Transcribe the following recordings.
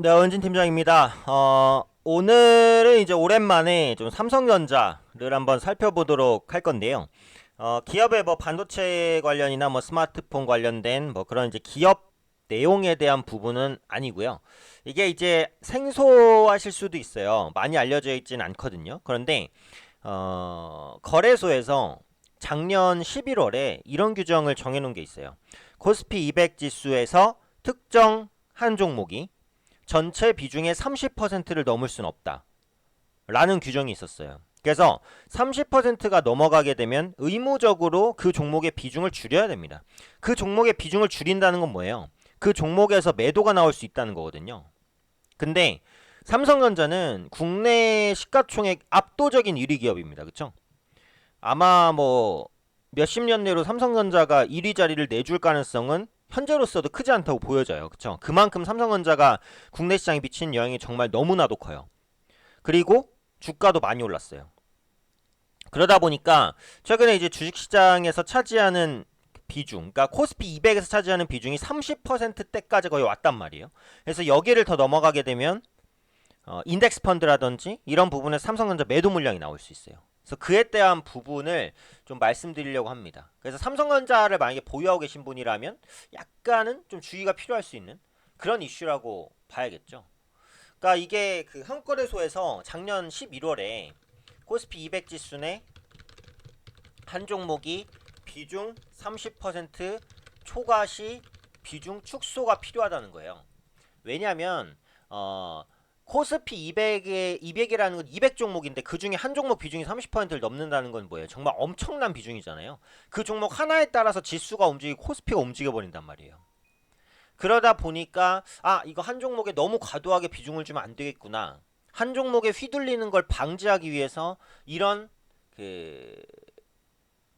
네, 원진 팀장입니다. 오늘은 이제 오랜만에 좀 삼성전자를 한번 살펴보도록 할 건데요. 기업의 뭐 반도체 관련이나 뭐 스마트폰 관련된 뭐 그런 이제 기업 내용에 대한 부분은 아니고요. 이게 이제 생소하실 수도 있어요. 많이 알려져 있진 않거든요. 그런데 거래소에서 작년 11월에 이런 규정을 정해놓은 게 있어요. 코스피 200 지수에서 특정 한 종목이 전체 비중의 30%를 넘을 수는 없다 라는 규정이 있었어요. 그래서 30%가 넘어가게 되면 의무적으로 그 종목의 비중을 줄여야 됩니다. 그 종목의 비중을 줄인다는 건 뭐예요? 그 종목에서 매도가 나올 수 있다는 거거든요. 근데 삼성전자는 국내 시가총액 압도적인 1위 기업입니다. 그쵸? 아마 뭐 몇십 년 내로 삼성전자가 1위 자리를 내줄 가능성은 현재로서도 크지 않다고 보여져요. 그쵸? 그만큼 삼성전자가 국내 시장에 미치는 영향이 정말 너무나도 커요. 그리고 주가도 많이 올랐어요. 그러다 보니까 최근에 이제 주식시장에서 차지하는 비중, 그러니까 코스피 200에서 차지하는 비중이 30%대까지 거의 왔단 말이에요. 그래서 여기를 더 넘어가게 되면 인덱스 펀드라든지 이런 부분에서 삼성전자 매도 물량이 나올 수 있어요. 그래서 그에 대한 부분을 좀 말씀드리려고 합니다. 그래서 삼성전자를 만약에 보유하고 계신 분이라면 약간은 좀 주의가 필요할 수 있는 그런 이슈라고 봐야겠죠. 그러니까 이게 그 한국거래소에서 작년 11월에 코스피 200 지수 내 한 종목이 비중 30% 초과 시 비중 축소가 필요하다는 거예요. 왜냐하면 코스피 200이라는 건 200 종목인데 그 중에 한 종목 비중이 30%를 넘는다는 건 뭐예요? 정말 엄청난 비중이잖아요. 그 종목 하나에 따라서 지수가 움직이고 코스피가 움직여 버린단 말이에요. 그러다 보니까 이거 한 종목에 너무 과도하게 비중을 주면 안 되겠구나. 한 종목에 휘둘리는 걸 방지하기 위해서 이런 그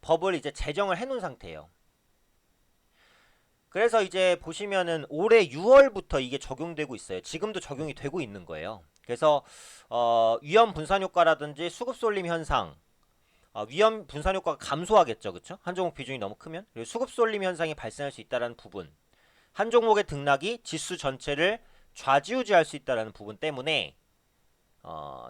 법을 이제 제정을 해놓은 상태예요. 그래서 이제 보시면은 올해 6월부터 이게 적용되고 있어요. 지금도 적용이 되고 있는 거예요. 그래서 위험 분산 효과라든지 수급 쏠림 현상, 위험 분산 효과가 감소하겠죠, 그렇죠? 한 종목 비중이 너무 크면 그리고 수급 쏠림 현상이 발생할 수 있다는 부분, 한 종목의 등락이 지수 전체를 좌지우지할 수 있다는 부분 때문에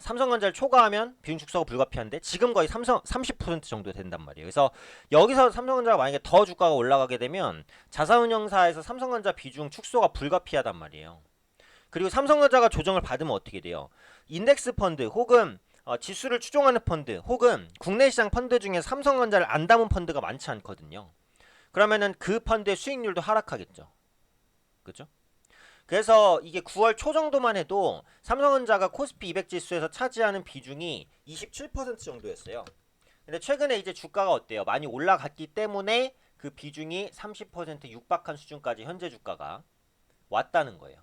삼성전자를 초과하면 비중 축소가 불가피한데 지금 거의 30% 정도 된단 말이에요. 그래서 여기서 삼성전자가 만약에 더 주가가 올라가게 되면 자산운용사에서 삼성전자 비중 축소가 불가피하단 말이에요. 그리고 삼성전자가 조정을 받으면 어떻게 돼요? 인덱스 펀드 혹은 지수를 추종하는 펀드 혹은 국내 시장 펀드 중에 삼성전자를 안 담은 펀드가 많지 않거든요. 그러면은 그 펀드의 수익률도 하락하겠죠. 그죠? 그래서 이게 9월 초 정도만 해도 삼성전자가 코스피 200 지수에서 차지하는 비중이 27% 정도였어요. 근데 최근에 이제 주가가 어때요? 많이 올라갔기 때문에 그 비중이 30% 육박한 수준까지 현재 주가가 왔다는 거예요.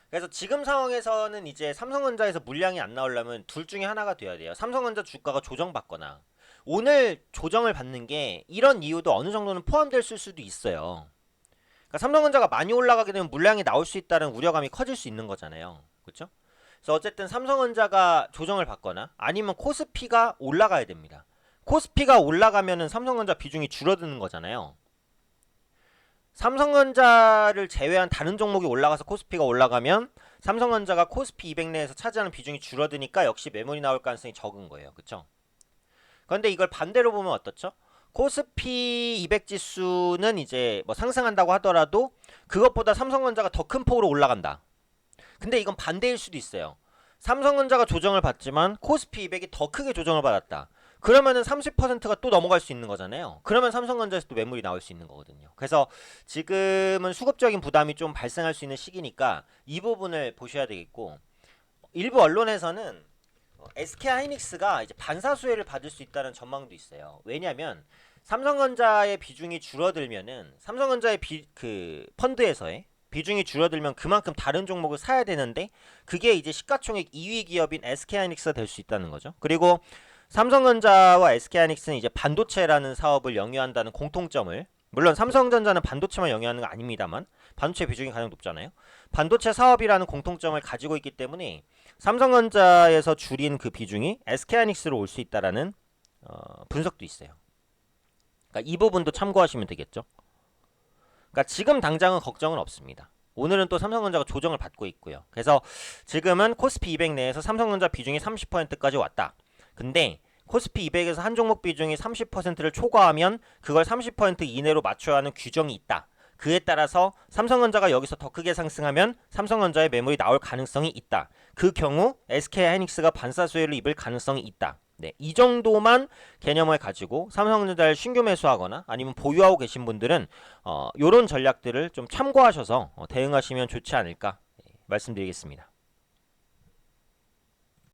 그래서 지금 상황에서는 이제 삼성전자에서 물량이 안 나오려면 둘 중에 하나가 돼야 돼요. 삼성전자 주가가 조정받거나 오늘 조정을 받는 게 이런 이유도 어느 정도는 포함될 수도 있어요. 그러니까 삼성전자가 많이 올라가게 되면 물량이 나올 수 있다는 우려감이 커질 수 있는 거잖아요. 그렇죠? 그래서 어쨌든 삼성전자가 조정을 받거나 아니면 코스피가 올라가야 됩니다. 코스피가 올라가면은 삼성전자 비중이 줄어드는 거잖아요. 삼성전자를 제외한 다른 종목이 올라가서 코스피가 올라가면 삼성전자가 코스피 200 내에서 차지하는 비중이 줄어드니까 역시 매물이 나올 가능성이 적은 거예요. 그렇죠? 그런데 이걸 반대로 보면 어떻죠? 코스피 200 지수는 이제 뭐 상승한다고 하더라도 그것보다 삼성전자가 더 큰 폭으로 올라간다. 근데 이건 반대일 수도 있어요. 삼성전자가 조정을 받지만 코스피 200이 더 크게 조정을 받았다. 그러면은 30%가 또 넘어갈 수 있는 거잖아요. 그러면 삼성전자에서 또 매물이 나올 수 있는 거거든요. 그래서 지금은 수급적인 부담이 좀 발생할 수 있는 시기니까 이 부분을 보셔야 되겠고, 일부 언론에서는 SK하이닉스가 이제 반사수혜를 받을 수 있다는 전망도 있어요. 왜냐하면 삼성전자의 비중이 줄어들면은 삼성전자의 그 펀드에서의 비중이 줄어들면 그만큼 다른 종목을 사야 되는데 그게 이제 시가총액 2위 기업인 SK하이닉스가 될 수 있다는 거죠. 그리고 삼성전자와 SK하이닉스는 이제 반도체라는 사업을 영위한다는 공통점을, 물론 삼성전자는 반도체만 영위하는 거 아닙니다만 반도체 비중이 가장 높잖아요. 반도체 사업이라는 공통점을 가지고 있기 때문에 삼성전자에서 줄인 그 비중이 SK하이닉스로 올 수 있다라는 분석도 있어요. 그러니까 이 부분도 참고하시면 되겠죠. 그러니까 지금 당장은 걱정은 없습니다. 오늘은 또 삼성전자가 조정을 받고 있고요. 그래서 지금은 코스피 200 내에서 삼성전자 비중이 30%까지 왔다. 근데 코스피 200에서 한 종목 비중이 30%를 초과하면 그걸 30% 이내로 맞춰야 하는 규정이 있다. 그에 따라서 삼성전자가 여기서 더 크게 상승하면 삼성전자의 매물이 나올 가능성이 있다. 그 경우 SK하이닉스가 반사수혜를 입을 가능성이 있다. 네, 이 정도만 개념을 가지고 삼성전자를 신규 매수하거나 아니면 보유하고 계신 분들은 이런 전략들을 좀 참고하셔서 대응하시면 좋지 않을까 말씀드리겠습니다.